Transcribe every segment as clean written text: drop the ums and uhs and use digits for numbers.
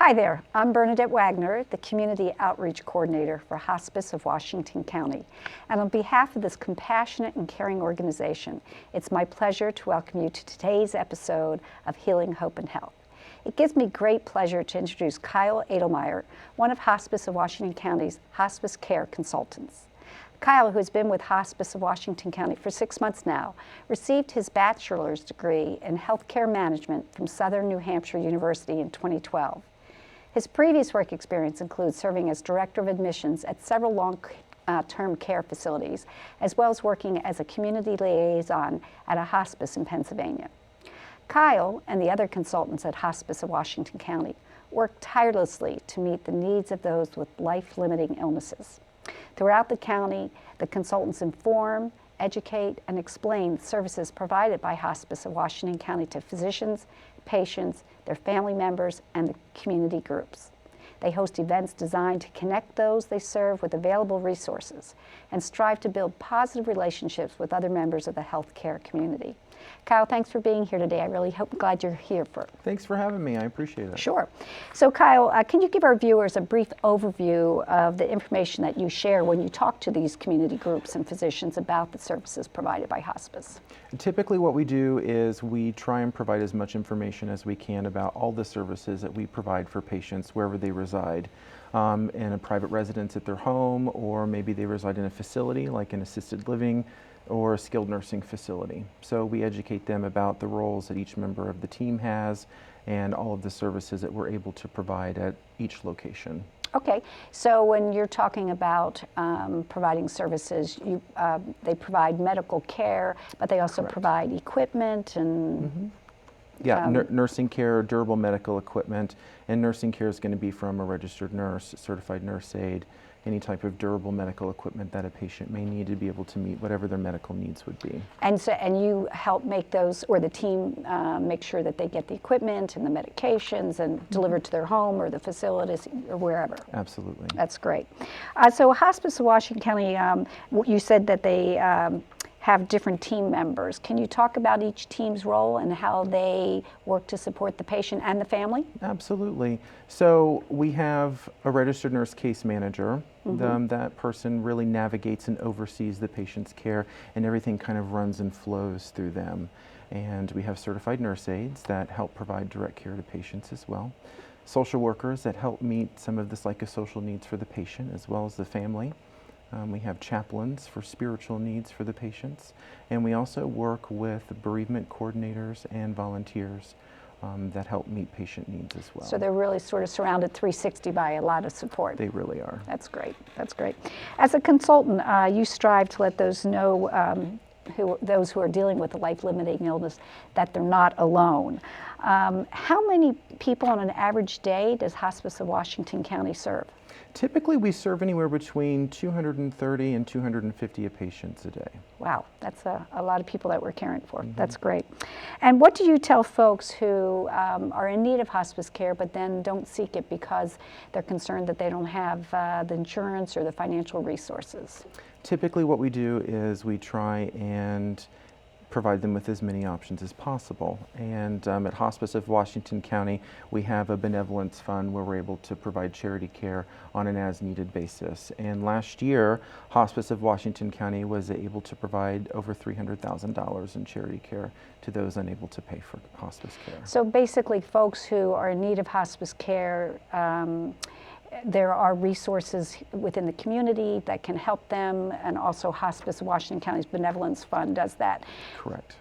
Hi there, I'm Bernadette Wagner, the Community Outreach Coordinator for Hospice of Washington County. And on behalf of this compassionate and caring organization, it's my pleasure to welcome you to today's episode of Healing, Hope, and Health. It gives me great pleasure to introduce Kyle Edelmeyer, one of Hospice of Washington County's hospice care consultants. Kyle, who has been with Hospice of Washington County for 6 months now, received his bachelor's degree in healthcare management from Southern New Hampshire University in 2012. His previous work experience includes serving as Director of Admissions at several long-term care facilities, as well as working as a community liaison at a hospice in Pennsylvania. Kyle and the other consultants at Hospice of Washington County work tirelessly to meet the needs of those with life-limiting illnesses. Throughout the county, the consultants inform, educate, and explain services provided by Hospice of Washington County to physicians, patients, their family members, and the community groups. They host events designed to connect those they serve with available resources and strive to build positive relationships with other members of the healthcare community. Kyle, thanks for being here today. I really glad you're here. Thanks for having me. I appreciate it. Sure. So Kyle, can you give our viewers a brief overview of the information that you share when you talk to these community groups and physicians about the services provided by hospice? Typically what we do is we try and provide as much information as we can about all the services that we provide for patients wherever they reside. In a private residence at their home, or maybe they reside in a facility like an assisted living or a skilled nursing facility. So we educate them about the roles that each member of the team has and all of the services that we're able to provide at each location. Okay, so when you're talking about providing services, they provide medical care, but they also Correct. provide equipment and... Yeah, nursing care, durable medical equipment, and nursing care is going to be from a registered nurse, certified nurse aide, any type of durable medical equipment that a patient may need to be able to meet whatever their medical needs would be. And you help make those, or the team make sure that they get the equipment and the medications and delivered to their home or the facilities or wherever. Absolutely. That's great. So Hospice of Washington County, you said that they have different team members. Can you talk about each team's role and how they work to support the patient and the family? Absolutely. So we have a registered nurse case manager. That person really navigates and oversees the patient's care, and everything kind of runs and flows through them. And we have certified nurse aides that help provide direct care to patients as well. Social workers that help meet some of the psychosocial needs for the patient as well as the family. We have chaplains for spiritual needs for the patients, and we also work with bereavement coordinators and volunteers that help meet patient needs as well. So they're really sort of surrounded 360 by a lot of support. They really are. That's great. That's great. As a consultant, you strive to let those know those who are dealing with a life-limiting illness that they're not alone. How many people on an average day does Hospice of Washington County serve? Typically, we serve anywhere between 230 and 250 patients a day. Wow, that's a lot of people that we're caring for. That's great. And what do you tell folks who are in need of hospice care but then don't seek it because they're concerned that they don't have the insurance or the financial resources? Typically, what we do is we try and provide them with as many options as possible. And at Hospice of Washington County, we have a benevolence fund where we're able to provide charity care on an as-needed basis. And last year, Hospice of Washington County was able to provide over $300,000 in charity care to those unable to pay for hospice care. So basically, folks who are in need of hospice care, there are resources within the community that can help them, and also Hospice of Washington County's Benevolence Fund does that. Correct.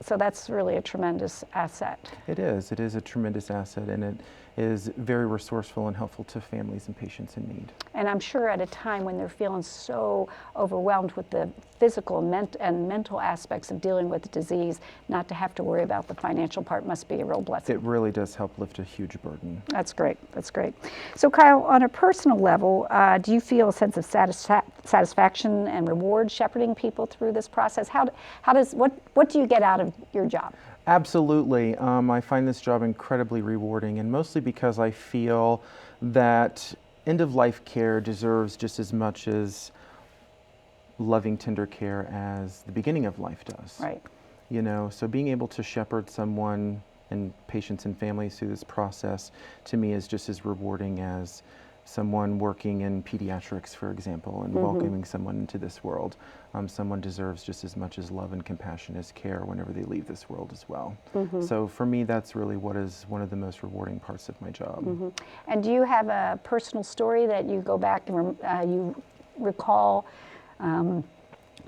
So that's really a tremendous asset. It is. It is a tremendous asset, and it is very resourceful and helpful to families and patients in need. And I'm sure at a time when they're feeling so overwhelmed with the physical and mental aspects of dealing with the disease, not to have to worry about the financial part must be a real blessing. It really does help lift a huge burden. That's great. That's great. So Kyle, on a personal level, do you feel a sense of satisfaction and reward shepherding people through this process? What do you get out of your job? Absolutely. I find this job incredibly rewarding, and mostly because I feel that end-of-life care deserves just as much as loving, tender care as the beginning of life does. Right. You know, so being able to shepherd someone and patients and families through this process, to me is just as rewarding as someone working in pediatrics, for example, and welcoming someone into this world. Someone deserves just as much as love and compassion as care whenever they leave this world as well. So for me, that's really what is one of the most rewarding parts of my job. And do you have a personal story that you go back and you recall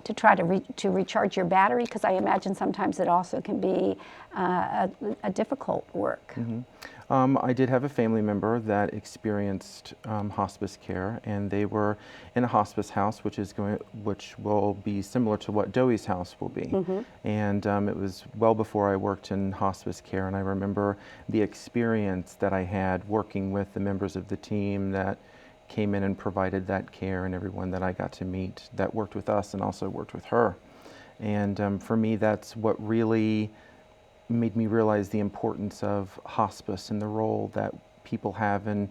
to try to recharge your battery? Because I imagine sometimes it also can be a difficult work. I did have a family member that experienced hospice care, and they were in a hospice house, which will be similar to what Doey's house will be. And it was well before I worked in hospice care, and I remember the experience that I had working with the members of the team that came in and provided that care, and everyone that I got to meet that worked with us and also worked with her. And for me, that's what really made me realize the importance of hospice and the role that people have in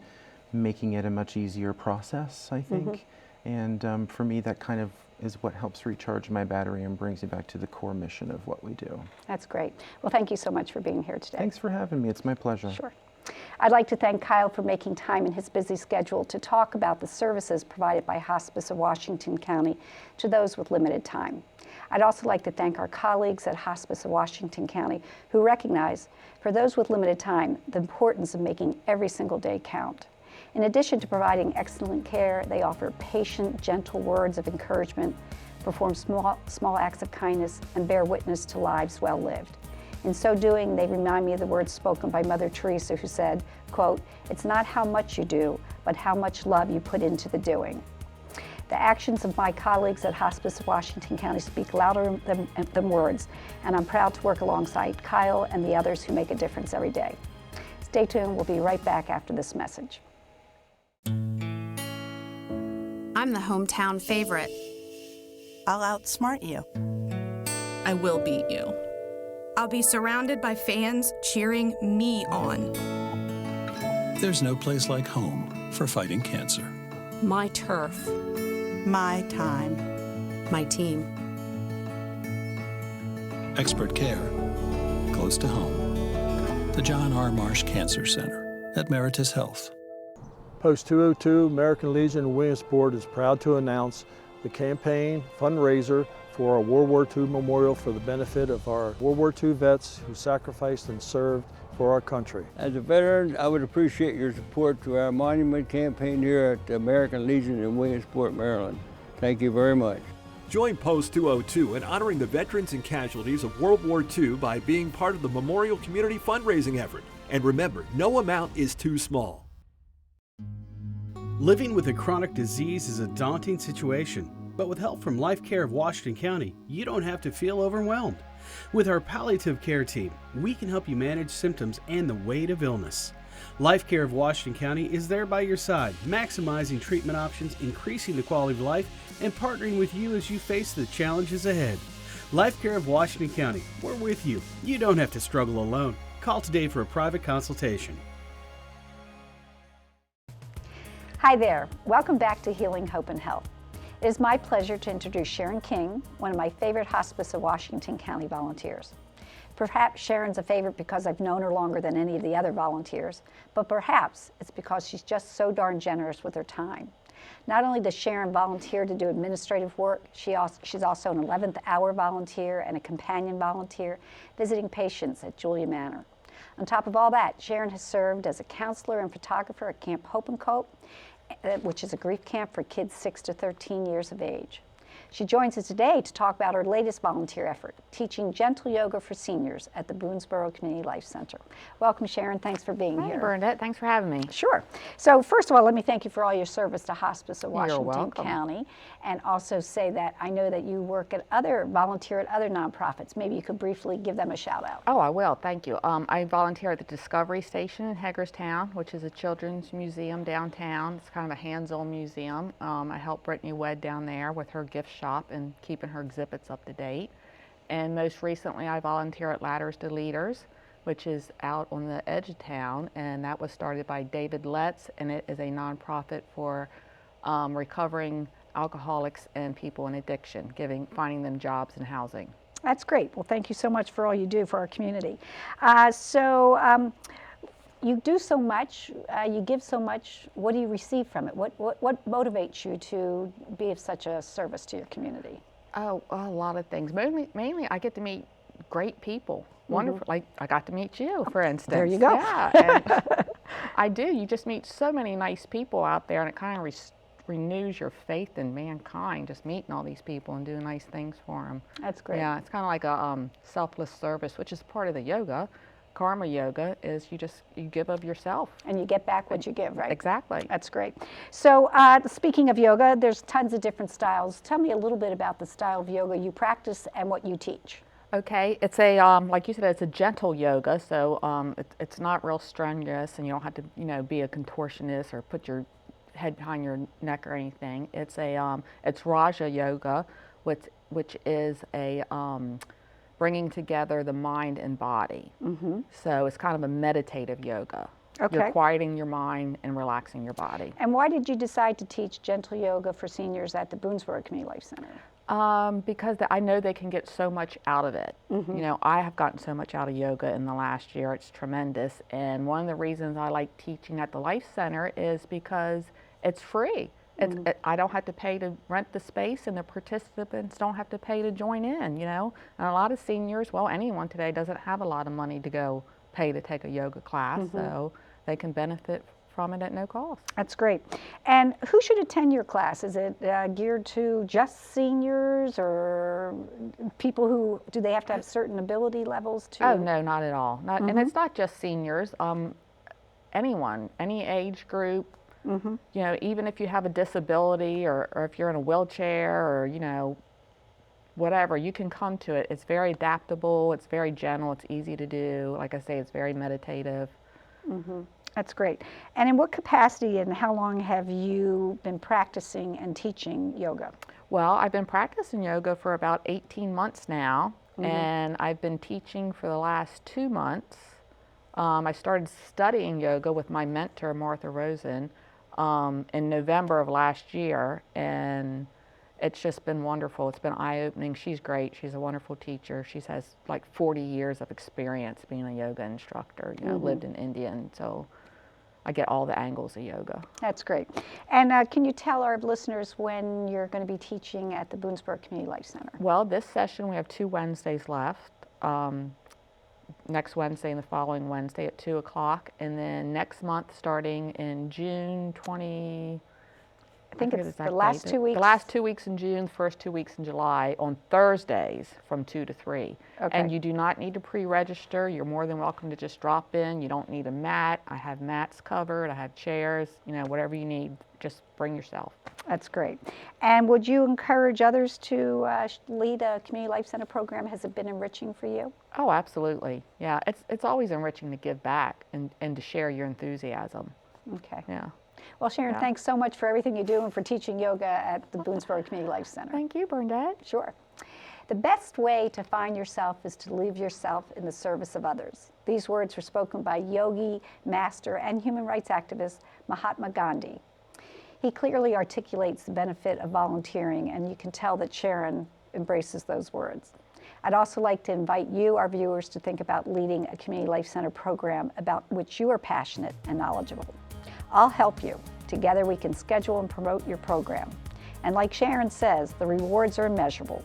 making it a much easier process, I think. And for me, that kind of is what helps recharge my battery and brings me back to the core mission of what we do. That's great. Well, thank you so much for being here today. Thanks for having me. It's my pleasure. Sure. I'd like to thank Kyle for making time in his busy schedule to talk about the services provided by Hospice of Washington County to those with limited time. I'd also like to thank our colleagues at Hospice of Washington County who recognize, for those with limited time, the importance of making every single day count. In addition to providing excellent care, they offer patient, gentle words of encouragement, perform small acts of kindness, and bear witness to lives well lived. In so doing, they remind me of the words spoken by Mother Teresa, who said, quote, "It's not how much you do, but how much love you put into the doing." The actions of my colleagues at Hospice of Washington County speak louder than words, and I'm proud to work alongside Kyle and the others who make a difference every day. Stay tuned, we'll be right back after this message. I'm the hometown favorite. I'll outsmart you. I will beat you. I'll be surrounded by fans cheering me on. There's no place like home for fighting cancer. My turf. My time. My team. Expert care, close to home. The John R. Marsh Cancer Center at Meritus Health. Post 202 American Legion of Williamsport is proud to announce the campaign fundraiser for our World War II memorial for the benefit of our World War II vets who sacrificed and served for our country. As a veteran, I would appreciate your support to our monument campaign here at the American Legion in Williamsport, Maryland. Thank you very much. Join Post 202 in honoring the veterans and casualties of World War II by being part of the Memorial Community fundraising effort. And remember, no amount is too small. Living with a chronic disease is a daunting situation, but with help from Life Care of Washington County, you don't have to feel overwhelmed. With our palliative care team, we can help you manage symptoms and the weight of illness. Life Care of Washington County is there by your side, maximizing treatment options, increasing the quality of life, and partnering with you as you face the challenges ahead. Life Care of Washington County, we're with you. You don't have to struggle alone. Call today for a private consultation. Hi there, welcome back to Healing, Hope, and Health. It is my pleasure to introduce Sharon King, one of my favorite Hospice of Washington County volunteers. Perhaps Sharon's a favorite because I've known her longer than any of the other volunteers, but perhaps it's because she's just so darn generous with her time. Not only does Sharon volunteer to do administrative work, she's also an 11th hour volunteer and a companion volunteer visiting patients at Julia Manor. On top of all that, Sharon has served as a counselor and photographer at Camp Hope and Cope, which is a grief camp for kids 6 to 13 years of age. She joins us today to talk about her latest volunteer effort, teaching gentle yoga for seniors at the Boonesboro Community Life Center. Welcome, Sharon. Thanks for being here. Hi, Bernadette. Thanks for having me. Sure. So first of all, let me thank you for all your service to Hospice of You're Washington welcome. County, and also say that I know that you volunteer at other nonprofits. Maybe you could briefly give them a shout out. Oh, I will. Thank you. I volunteer at the Discovery Station in Hagerstown, which is a children's museum downtown. It's kind of a hands-on museum. I help Brittany Wedd down there with her gift shop and keeping her exhibits up to date. And most recently, I volunteer at Ladders to Leaders, which is out on the edge of town, and that was started by David Letts, and it is a nonprofit for recovering alcoholics and people in addiction, finding them jobs and housing. That's great. Well, thank you so much for all you do for our community. You do so much, you give so much. What do you receive from it? What motivates you to be of such a service to your community? Oh, a lot of things. Mainly I get to meet great people. Wonderful. Like I got to meet you, for instance. There you go. Yeah, and I do. You just meet so many nice people out there, and it kind of renews your faith in mankind, just meeting all these people and doing nice things for them. That's great. Yeah, it's kind of like a selfless service, which is part of the yoga. Karma yoga is you give of yourself. And you get back what you give, right? Exactly. That's great. So speaking of yoga, there's tons of different styles. Tell me a little bit about the style of yoga you practice and what you teach. Okay, it's a like you said, it's a gentle yoga, so it's not real strenuous, and you don't have to be a contortionist or put your head behind your neck or anything. It's Raja yoga, which is a bringing together the mind and body. So it's kind of a meditative yoga. Okay. You're quieting your mind and relaxing your body. And why did you decide to teach gentle yoga for seniors at the Boonesboro Community Life Center? Because I know they can get so much out of it. I have gotten so much out of yoga in the last year. It's tremendous. And one of the reasons I like teaching at the Life Center is because it's free. I don't have to pay to rent the space, and the participants don't have to pay to join in, And a lot of seniors, well, anyone today doesn't have a lot of money to go pay to take a yoga class, so they can benefit from it at no cost. That's great. And who should attend your class? Is it geared to just seniors, or people who, do they have to have certain ability levels to? Oh, no, not at all. And it's not just seniors. Anyone, any age group, even if you have a disability or if you're in a wheelchair or, whatever, you can come to it. It's very adaptable, it's very gentle, it's easy to do. Like I say, it's very meditative. That's great. And in what capacity and how long have you been practicing and teaching yoga? Well, I've been practicing yoga for about 18 months now, and I've been teaching for the last 2 months. I started studying yoga with my mentor, Martha Rosen, in November of last year, and it's just been wonderful. It's been eye-opening. She's great. She's a wonderful teacher. She has like 40 years of experience being a yoga instructor, lived in India, and so I get all the angles of yoga. That's great. And can you tell our listeners when you're going to be teaching at the Boonesboro Community Life Center? Well, this session we have 2 Wednesdays left. Next Wednesday and the following Wednesday at 2 o'clock, and then next month starting in June 20. I think it's the last 2 weeks. The last 2 weeks in June, the first 2 weeks in July, on Thursdays from 2 to 3. Okay. And you do not need to pre-register. You're more than welcome to just drop in. You don't need a mat. I have mats covered. I have chairs. Whatever you need, just bring yourself. That's great. And would you encourage others to lead a community life center program? Has it been enriching for you? Oh, absolutely. Yeah, it's always enriching to give back and to share your enthusiasm. Okay. Yeah. Well, Sharon, thanks so much for everything you do and for teaching yoga at the Boonesboro Community Life Center. Thank you, Bernadette. Sure. The best way to find yourself is to leave yourself in the service of others. These words were spoken by yogi, master, and human rights activist Mahatma Gandhi. He clearly articulates the benefit of volunteering, and you can tell that Sharon embraces those words. I'd also like to invite you, our viewers, to think about leading a community life center program about which you are passionate and knowledgeable. I'll help you. Together we can schedule and promote your program. And like Sharon says, the rewards are immeasurable.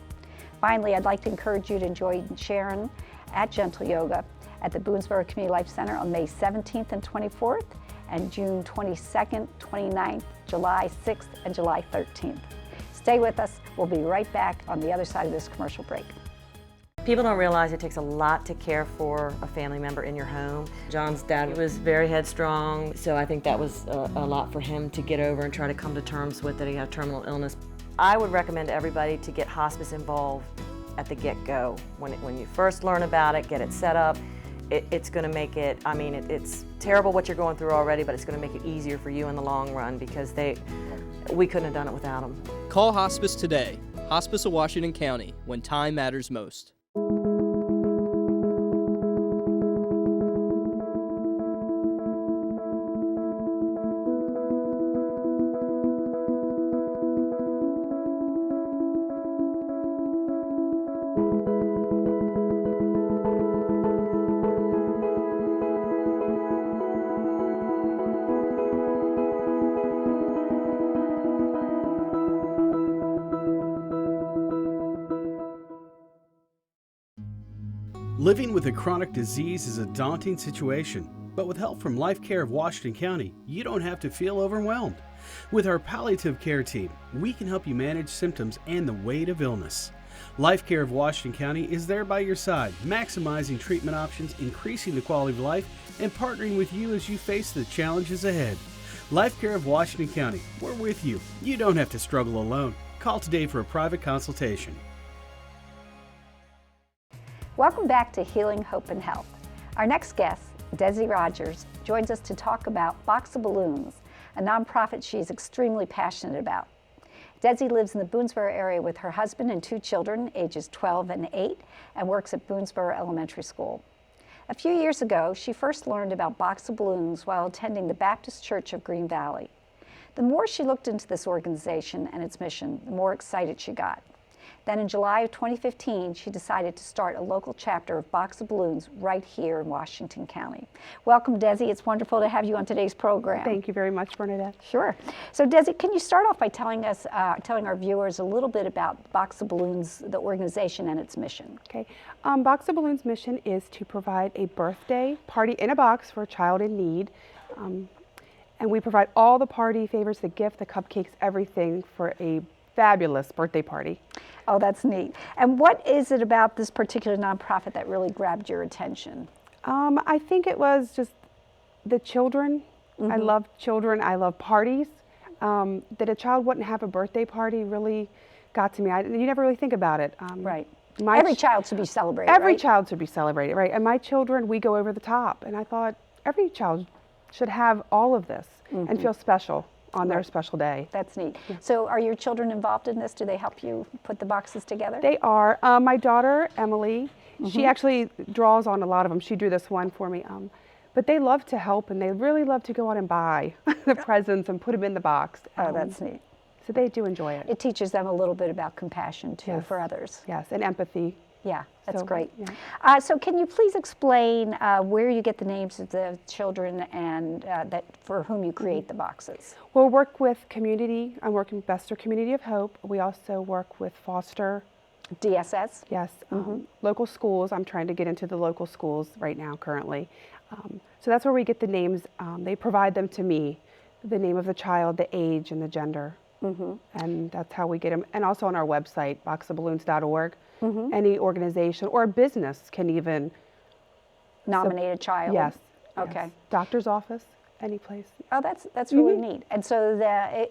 Finally, I'd like to encourage you to join Sharon at Gentle Yoga at the Boonesboro Community Life Center on May 17th and 24th, and June 22nd, 29th, July 6th, and July 13th. Stay with us. We'll be right back on the other side of this commercial break. People don't realize it takes a lot to care for a family member in your home. John's dad was very headstrong, so I think that was a lot for him to get over and try to come to terms with that he had terminal illness. I would recommend everybody to get hospice involved at the get-go. When you first learn about it, get it set up. It's going to make it, it's terrible what you're going through already, but it's going to make it easier for you in the long run because we couldn't have done it without them. Call Hospice today. Hospice of Washington County, when time matters most. Living with a chronic disease is a daunting situation, but with help from Life Care of Washington County, you don't have to feel overwhelmed. With our palliative care team, we can help you manage symptoms and the weight of illness. Life Care of Washington County is there by your side, maximizing treatment options, increasing the quality of life, and partnering with you as you face the challenges ahead. Life Care of Washington County, we're with you. You don't have to struggle alone. Call today for a private consultation. Welcome back to Healing, Hope, and Health. Our next guest, Desi Rogers, joins us to talk about Box of Balloons, a nonprofit she is extremely passionate about. Desi lives in the Boonesboro area with her husband and 2 children, ages 12 and 8, and works at Boonesboro Elementary School. A few years ago, she first learned about Box of Balloons while attending the Baptist Church of Green Valley. The more she looked into this organization and its mission, the more excited she got. Then in July of 2015, she decided to start a local chapter of Box of Balloons right here in Washington County. Welcome, Desi. It's wonderful to have you on today's program. Thank you very much, Bernadette. Sure. So, Desi, can you start off by telling us, telling our viewers a little bit about Box of Balloons, the organization and its mission? Okay. Box of Balloons' mission is to provide a birthday party in a box for a child in need. And we provide all the party favors, the gift, the cupcakes, everything for a fabulous birthday party. Oh, that's neat. And what is it about this particular nonprofit that really grabbed your attention? I think it was just the children. I love children. I love parties. That a child wouldn't have a birthday party really got to me. You never really think about it. Right. Every child should be celebrated, Every right? child should be celebrated, right? And my children, we go over the top. And I thought every child should have all of this and feel special on their special day. That's neat. So are your children involved in this? Do they help you put the boxes together? They are. My daughter, Emily, she actually draws on a lot of them. She drew this one for me. But they love to help, and they really love to go out and buy the presents and put them in the box. Oh, that's neat. So they do enjoy it. It teaches them a little bit about compassion, too, for others. Yes, and empathy. Yeah, that's So, great. yeah. So can you please explain where you get the names of the children and that for whom you create the boxes? We'll work with community. I'm working with Bester Community of Hope. We also work with Foster. DSS? Yes. Local schools. I'm trying to get into the local schools right now currently. So that's where we get the names. They provide them to me, the name of the child, the age, and the gender. And that's how we get them. And also on our website, boxofballoons.org. Any organization or business can even nominate a child? Yes. Okay. Yes. Doctor's office, any place. Oh, that's really neat. And so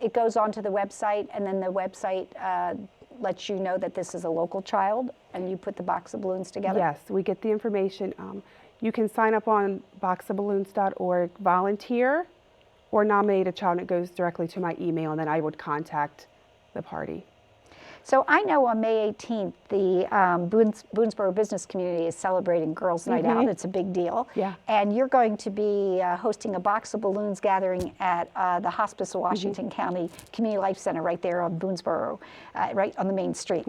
it goes onto the website, and then the website lets you know that this is a local child, and you put the Box of Balloons together? Yes, we get the information. You can sign up on boxofballoons.org, volunteer, or nominate a child, and it goes directly to my email, and then I would contact the party. So I know on May 18th, the Boonesboro business community is celebrating Girls' Night Out. It's a big deal. Yeah. And you're going to be hosting a Box of Balloons gathering at the Hospice of Washington County Community Life Center right there on Boonesboro, right on the main street.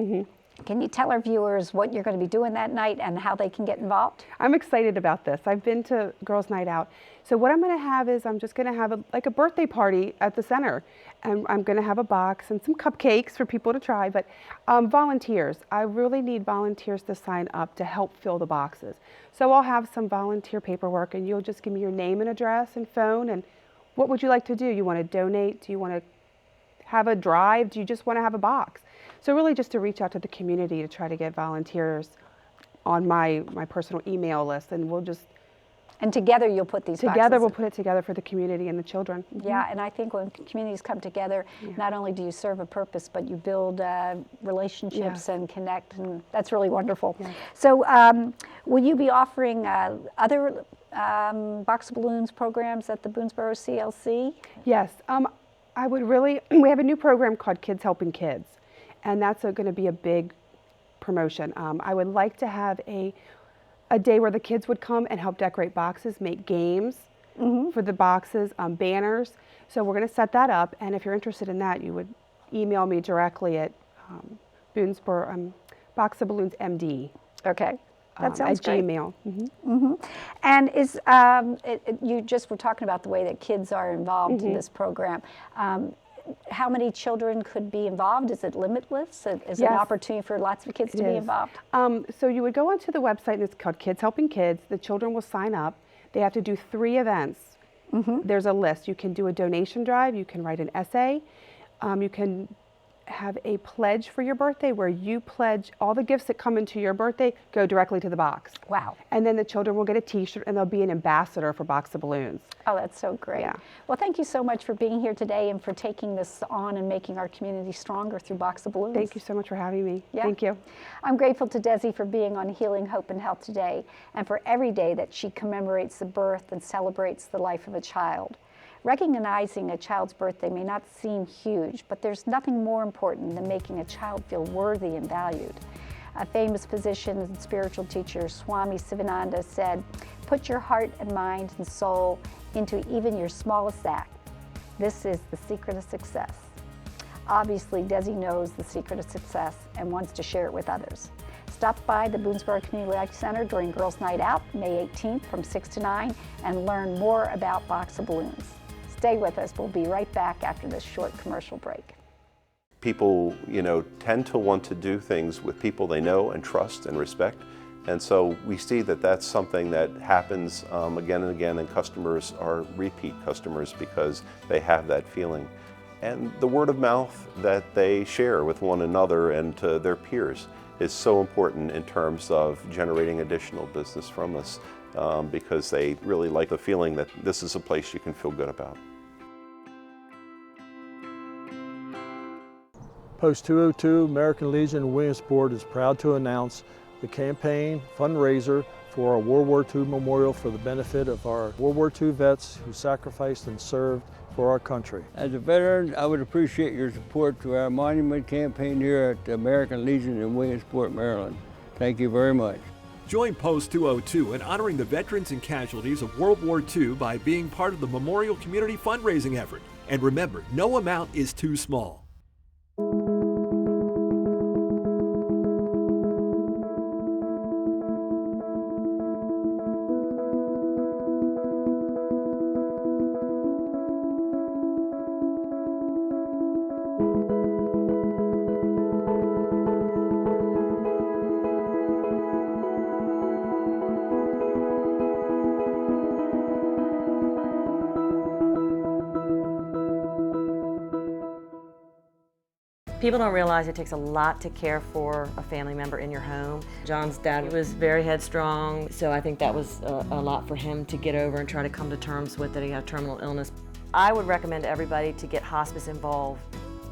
Can you tell our viewers what you're going to be doing that night and how they can get involved? I'm excited about this. I've been to Girls' Night Out. So what I'm going to have is I'm just going to have a birthday party at the center. And I'm going to have a box and some cupcakes for people to try. But volunteers, I really need volunteers to sign up to help fill the boxes. So I'll have some volunteer paperwork, and you'll just give me your name and address and phone. And what would you like to do? You want to donate? Do you want to have a drive? Do you just want to have a box? So really just to reach out to the community to try to get volunteers on my personal email list, and we'll just... And together you'll put these boxes. Together we'll put it together for the community and the children. Yeah, and I think when communities come together, not only do you serve a purpose, but you build relationships and connect, and that's really wonderful. So will you be offering other Box of Balloons programs at the Boonesboro CLC? Yes, I would really, we have a new program called Kids Helping Kids, and that's going to be a big promotion. I would like to have a day where the kids would come and help decorate boxes, make games for the boxes, banners. So we're going to set that up, and if you're interested in that, you would email me directly at Boonesboro, Box of Balloons MD. Okay. That sounds at great. Gmail. And is you just were talking about the way that kids are involved in this program. how many children could be involved? Is it limitless? Is it an Yes. opportunity for lots of kids to It be is. involved? So you would go onto the website, and it's called Kids Helping Kids. The children will sign up. They have to do 3 events. There's a list. You can do a donation drive. You can write an essay. You can have a pledge for your birthday where you pledge all the gifts that come into your birthday go directly to the box. Wow. And then the children will get a t-shirt and they'll be an ambassador for Box of Balloons. Oh, that's so great. Yeah. Well, thank you so much for being here today and for taking this on and making our community stronger through Box of Balloons. Thank you so much for having me. Yeah. Thank you. I'm grateful to Desi for being on Healing Hope and Health today and for every day that she commemorates the birth and celebrates the life of a child. Recognizing a child's birthday may not seem huge, but there's nothing more important than making a child feel worthy and valued. A famous physician and spiritual teacher, Swami Sivananda, said, "Put your heart and mind and soul into even your smallest act. This is the secret of success." Obviously, Desi knows the secret of success and wants to share it with others. Stop by the Boonesboro Community Life Center during Girls Night Out, May 18th from 6 to 9, and learn more about Box of Balloons. Stay with us. We'll be right back after this short commercial break. People, tend to want to do things with people they know and trust and respect. And so we see that that's something that happens again and again, and customers are repeat customers because they have that feeling. And the word of mouth that they share with one another and to their peers is so important in terms of generating additional business from us because they really like the feeling that this is a place you can feel good about. Post 202 American Legion Williamsport is proud to announce the campaign fundraiser for our World War II memorial for the benefit of our World War II vets who sacrificed and served for our country. As a veteran, I would appreciate your support to our monument campaign here at the American Legion in Williamsport, Maryland. Thank you very much. Join Post 202 in honoring the veterans and casualties of World War II by being part of the Memorial Community fundraising effort. And remember, no amount is too small. People don't realize it takes a lot to care for a family member in your home. John's dad was very headstrong, so I think that was a lot for him to get over and try to come to terms with that he had terminal illness. I would recommend to everybody to get hospice involved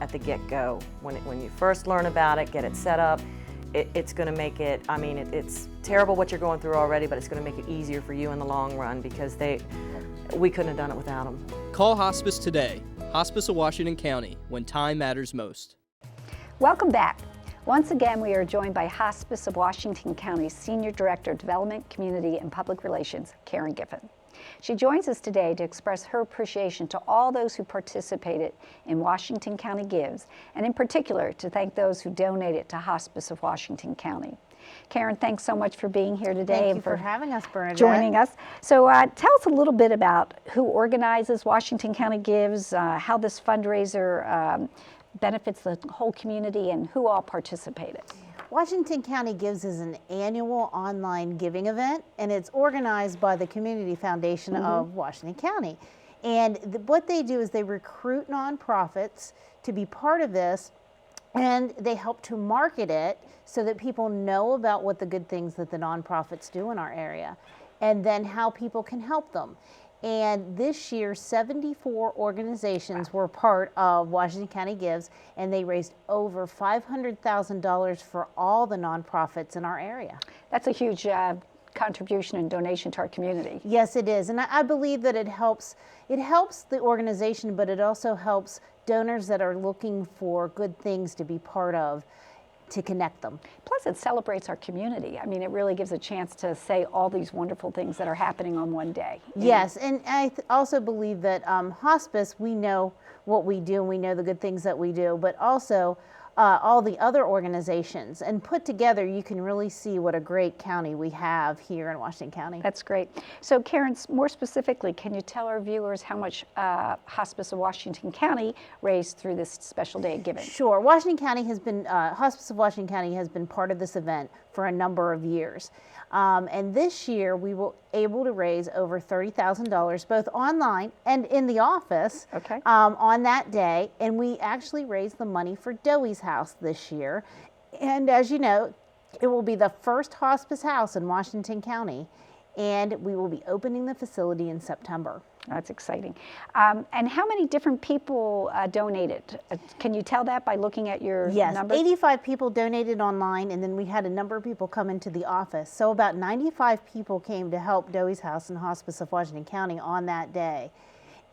at the get-go. When you first learn about it, get it set up, it's going to make it, it's terrible what you're going through already, but it's going to make it easier for you in the long run because we couldn't have done it without them. Call Hospice today. Hospice of Washington County, when time matters most. Welcome back. Once again, we are joined by Hospice of Washington County Senior Director of Development, Community, and Public Relations, Karen Giffen. She joins us today to express her appreciation to all those who participated in Washington County Gives, and in particular to thank those who donated to Hospice of Washington County. Karen, thanks so much for being here today. Thank you and for having us, Bernadette. Joining us. So tell us a little bit about who organizes Washington County Gives, how this fundraiser benefits the whole community, and who all participated. Washington County Gives is an annual online giving event, and it's organized by the Community Foundation of Washington County. And what they do is they recruit nonprofits to be part of this, and they help to market it so that people know about what the good things that the nonprofits do in our area, and then how people can help them. And this year, 74 organizations were part of Washington County Gives, and they raised over $500,000 for all the nonprofits in our area. That's a huge contribution and donation to our community. Yes, it is. And I believe that it helps the organization, but it also helps donors that are looking for good things to be part of, to connect them. Plus, it celebrates our community. I mean, it really gives a chance to say all these wonderful things that are happening on one day. Yes, and I also believe that hospice, we know what we do, and we know the good things that we do, but also all the other organizations, and put together, you can really see what a great county we have here in Washington County. That's great. So Karen, more specifically, can you tell our viewers how much Hospice of Washington County raised through this special day of giving? Sure. Washington County has been, Hospice of Washington County has been part of this event for a number of years. And this year we were able to raise over $30,000 both online and in the office on that day. And we actually raised the money for Doey's House this year. And as you know, it will be the first hospice house in Washington County, and we will be opening the facility in September. That's exciting. And how many different people donated? Can you tell that by looking at your numbers? Yes, 85 people donated online, and then we had a number of people come into the office. So about 95 people came to help Doey's House and Hospice of Washington County on that day.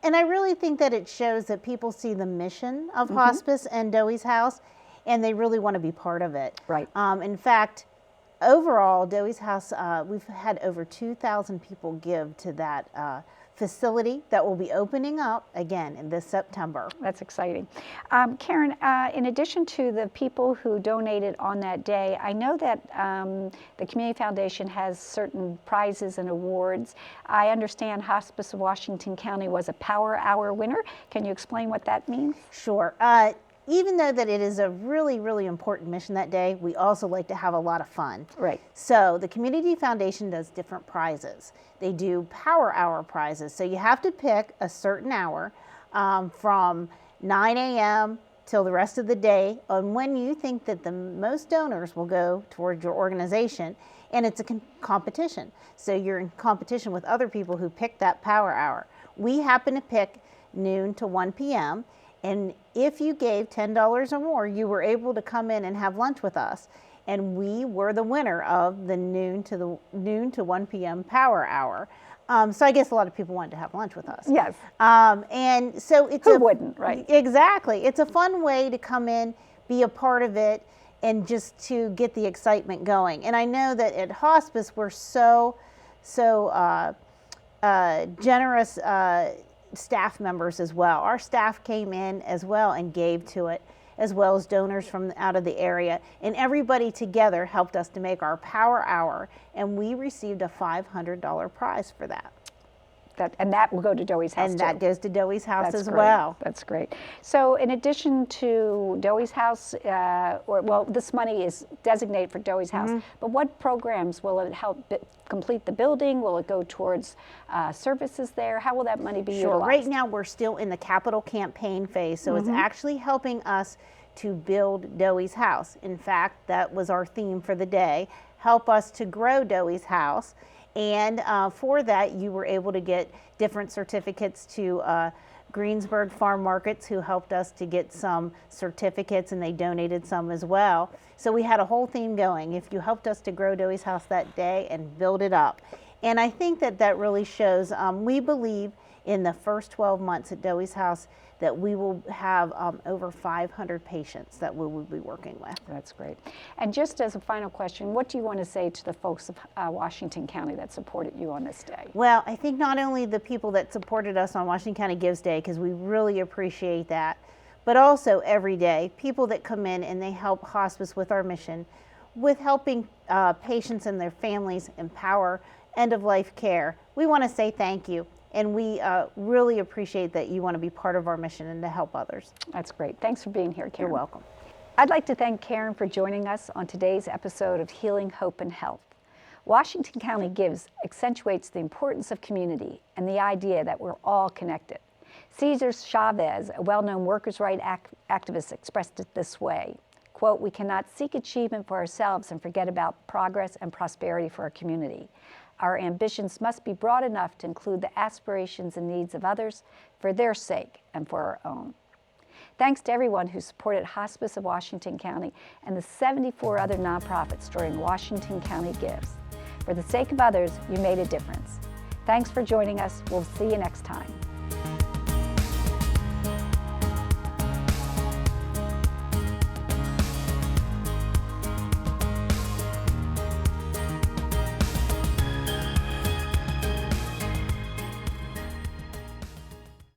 And I really think that it shows that people see the mission of hospice and Doey's House, and they really want to be part of it. Right. In fact, overall, Doey's House, we've had over 2,000 people give to that facility that will be opening up again in this September. That's exciting. Karen, in addition to the people who donated on that day, I know that the Community Foundation has certain prizes and awards. I understand Hospice of Washington County was a Power Hour winner. Can you explain what that means? Sure. Even though that it is a really, really important mission that day, we also like to have a lot of fun. Right. So the Community Foundation does different prizes. They do Power Hour prizes. So you have to pick a certain hour from 9 a.m. till the rest of the day on when you think that the most donors will go towards your organization. And it's a competition. So you're in competition with other people who pick that Power Hour. We happen to pick noon to 1 p.m. And if you gave $10 or more, you were able to come in and have lunch with us. And we were the winner of the noon to 1 p.m. Power Hour. So I guess a lot of people wanted to have lunch with us. Yes. And so it's Who wouldn't, right? Exactly. It's a fun way to come in, be a part of it, and just to get the excitement going. And I know that at Hospice we're so generous staff members as well. Our staff came in as well and gave to it, as well as donors from out of the area. And everybody together helped us to make our Power Hour, and we received a $500 prize for that. And that will go to Doey's House And too. that goes to Doey's House That's as great. well. That's great. So in addition to Doey's House, this money is designated for Doey's House, but what programs will it help complete the building? Will it go towards services there? How will that money be utilized? Right now we're still in the capital campaign phase, so it's actually helping us to build Doey's House. In fact, that was our theme for the day, help us to grow Doey's House. And for that, you were able to get different certificates to Greensburg Farm Markets, who helped us to get some certificates, and they donated some as well. So we had a whole theme going. If you helped us to grow Doey's House that day and build it up. And I think that that really shows, we believe in the first 12 months at Doey's House that we will have over 500 patients that we will be working with. That's great. And just as a final question, what do you want to say to the folks of Washington County that supported you on this day? Well, I think not only the people that supported us on Washington County Gives Day, because we really appreciate that, but also every day, people that come in and they help Hospice with our mission, with helping patients and their families empower end-of-life care. We want to say thank you. And we really appreciate that you want to be part of our mission and to help others. That's great. Thanks for being here, Karen. You're welcome. I'd like to thank Karen for joining us on today's episode of Healing, Hope, and Health. Washington County Gives accentuates the importance of community and the idea that we're all connected. Cesar Chavez, a well-known workers' rights activist, expressed it this way, quote, "We cannot seek achievement for ourselves and forget about progress and prosperity for our community. Our ambitions must be broad enough to include the aspirations and needs of others for their sake and for our own." Thanks to everyone who supported Hospice of Washington County and the 74 other nonprofits during Washington County Gives. For the sake of others, you made a difference. Thanks for joining us. We'll see you next time.